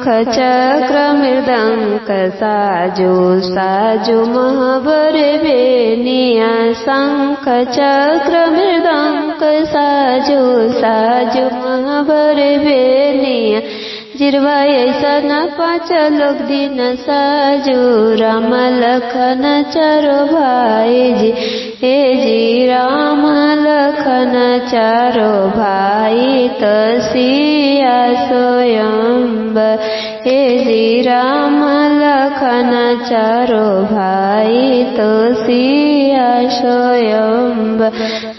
शंख चक्र मृदंग साजो साजो महावर बेनिया शंख चक्र मृदंग साजो साजो महावर बेनिया जिरवा ऐसा न पाँच लोक दिन साजो राम लखन चारो भाई जी हे जी राम लखन चारो भाई तो सिया स्वयंवर हे जी राम लखन चारो भाई तो सिया स्वयंवर।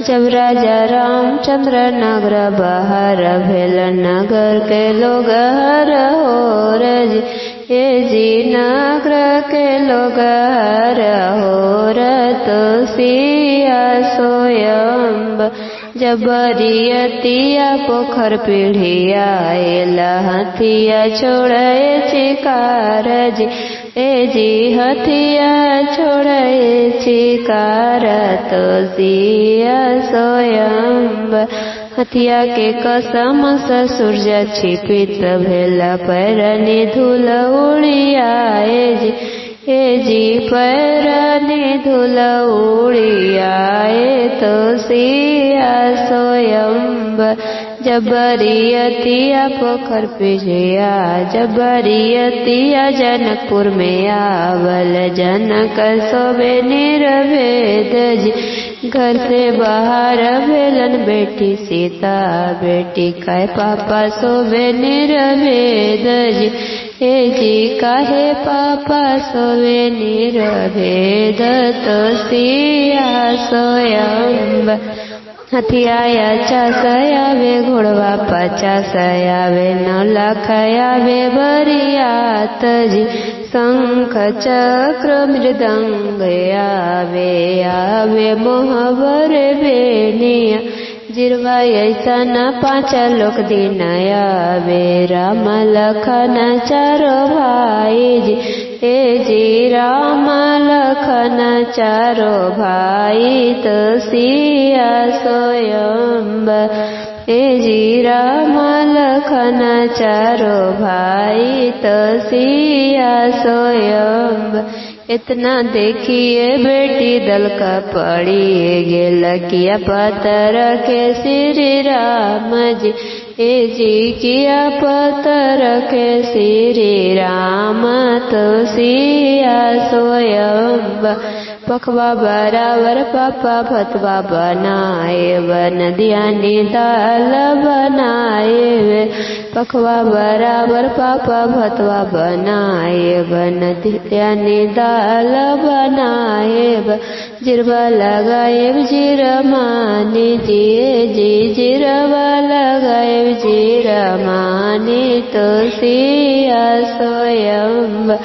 जब राजा रामचंद्र नगर बाहर भेल नगर के लोग हर हो रजी हे जी नगर के लोग हर हो तो सिया स्वयंवर। जब बरियतिया पोखर पीढ़िया एला हथिया छोड़े चिकार जी हे जी हथिया छोड़े चिकार तो सिया स्वयंवर। हथिया के कसम सूर्य छिपित भेला पैरनी धूल उड़ियाए जी हे जी पैरनी धूल उड़ियाए तो सिया स्वयंवर। जब बरियतिया पोखर पीढ़िया जब बरियतिया जनकपुर में आवल जनक सोबे निर्वेद जी घर से बाहर भेलन बेटी सीता बेटी काय पापा सोबे निर्वेद जी हे जी काहे पापा सोबे निर्वेद तो सिया स्वयंवर। हथियाया चासयावे घोड़वा पचासयावे 9 लाख आवे बरियात जी शंख चक्र मृदंग आवे आवे मोहबर बेनिया जिरवा ऐसा न 5 लोक दिन आवे राम लखन चारो भाई जी हे जी राम लखन चारो भाई तो सिया स्वयंवर हे जी राम लखन चारो भाई तो सिया स्वयंवर। इतना देखिए बेटी दल का पड़ी गेल किया पतर के श्री राम जी हे जी किया पतर के श्री राम तो सिया स्वयंवर। पखवा बराबर पापा भतवा बनाए वन दियानी दाल बनाए पखवा बराबर पापा भतवा बनाए वन दियानी दाल बनाए जिरवा लगाए जिरमानी जी जी जिरवा लगाए जिरमानी तो सिया स्वयंवर।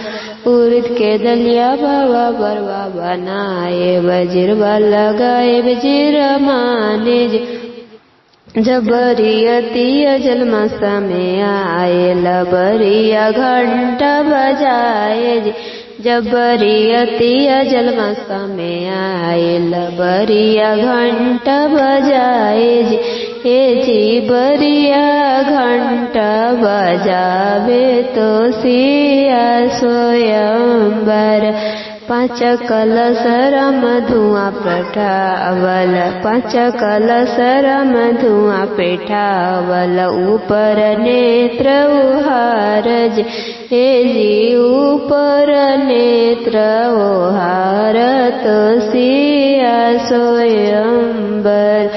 उर्द के दलिया बाबा बरवा बनाए बजिरवा लगाए जिरमाने जब बरियतिया जलमासा में आए लबरिया घंटा बजाए जब बरियतिया जलमासा में आए लबरिया घंटा बजाए हे जी बरिया घंटा बजावे तो सिया स्वयंवर। 5 कलश राम धुआं पेठावल 5 कलश राम धुआं पेठावल ऊपर नेत्र उहार हे जी ऊपर नेत्र उहार तो सिया स्वयंवर।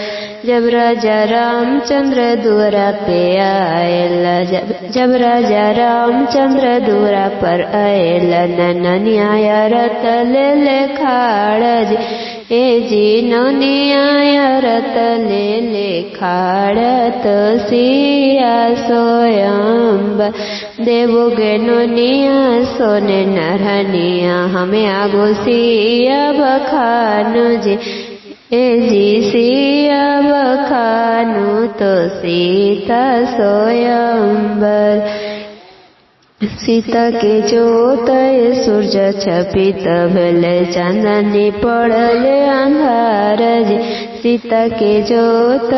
जब राजा रामचंद्र दूरा पे आएला जब राजा रामचंद्र दूरा पर आएला ननिया रत ले खाड़ हे जी ननिया रत ले खाड़ तो सिया स्वयंवर। देवोगे नोनिया सोने नरनिया हमें आगो सिया बखानु जी हे जी सिया बखानु तो सीता स्वयंवर। सीता के जोत सूरज छपित भेले चांदनी पड़ले अंधार सीता के जोत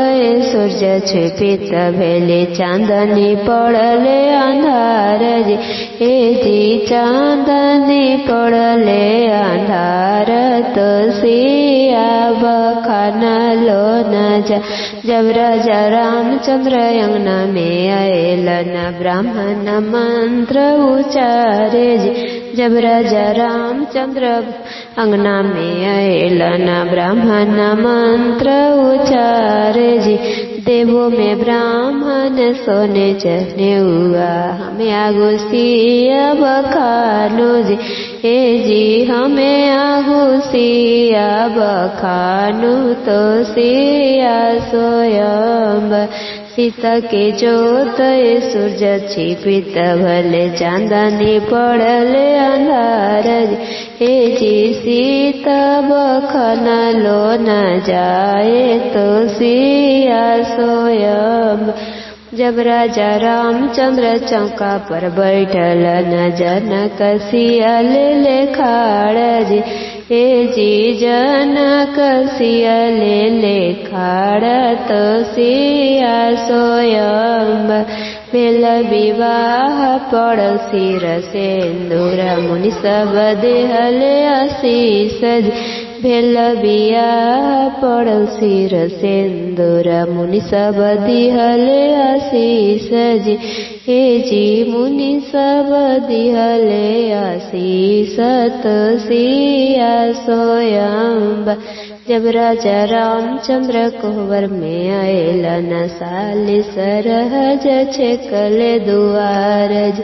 सूर्य छुपित भेले चांदनी पड़ले अंधार जी हे जी चांदनी पड़ले अंधार तो सिया बखाना लो न जा जब राजा रामचंद्र अंगना में आएलन ब्राह्मण मंत्र उचारे जी जब राजा रामचंद्र अंगना में आएलन ब्राह्मण मंत्र उचारे जी देवों में ब्राह्मण सोने चने हुआ हमें आगो सिया बखानो जी हे जी हमें आगो सिया बखानो तो सिया सोयम सीता के जोत सूर्य छिपित भले चांदनी पड़ले अंधार हे जी सीता बखाना लो न जाए तो सिया सोयम जब राजा रामचंद्र चौका पर बैठल न जनक सिया ले खाड़ जी हे जी जनक सिया ले खाड़ तो सिया सोयम भेल विवाह पड़ोसी सिंदूर मुनि सब देहले आशीष भेल बियाह पड़ोसी सिंदूर मुनि सब दिहले आशीष जी हे जी मुनि सब दिहले आशीष तो सिया सोयम जब राजा रामचंद्र कोहबर में आएलन साली सरहज छेकले दुआरज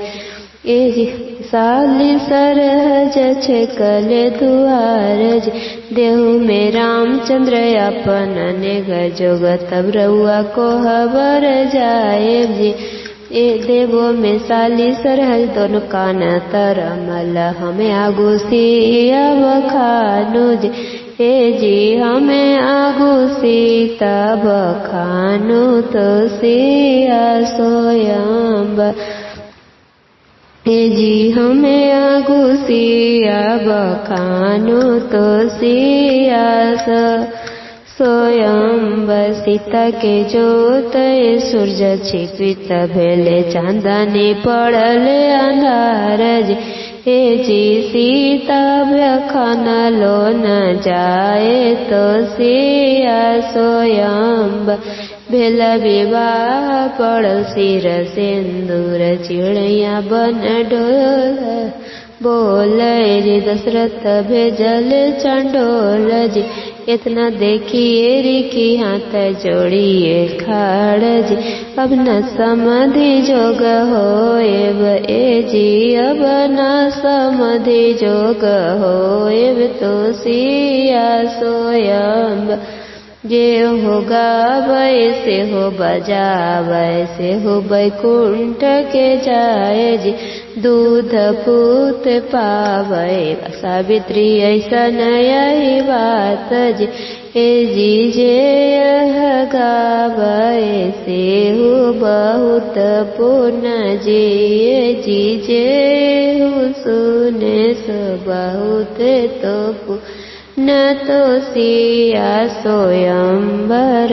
ए जी साली सरहज छेकले दुआरज देहु में रामचंद्र अपन ने गजोग तब रउआ कोहबर जाए जी ए देवो में साली सरहज दोनों कान तरमल हमें आगो सिया बखानो जी हे जी हमें आगो सीता बखानो तो सिया सोयम हे जी हमें आगो सिया बखानो तो सिया सोयम सीता के जोत सूर्य छिपित भेले चांदनी पड़ले अंधार हे जी सीता बखाना लो न जाए तो सिया सोयम भेल विवाह पड़ोसी सिंदूर चिड़िया बन डोल बोल रे दशरथ भेजल चंडोल जी इतना देखिए रिकी हाथ जोड़िए खाड़ जी अब न समाधि जोग होएब ए जी अब न समाधि जोग होएब तो सिया सोयम जे हो गावे से हो बजावे से हो बैकुंठ के जाए जी दूध पूत पावे सावित्री ऐसा यही बात जी हे जी जे यह गावे से हो बहुत पुण्य जी जे हो सुने सो बहुत तो न तो सिया सोयम्बर।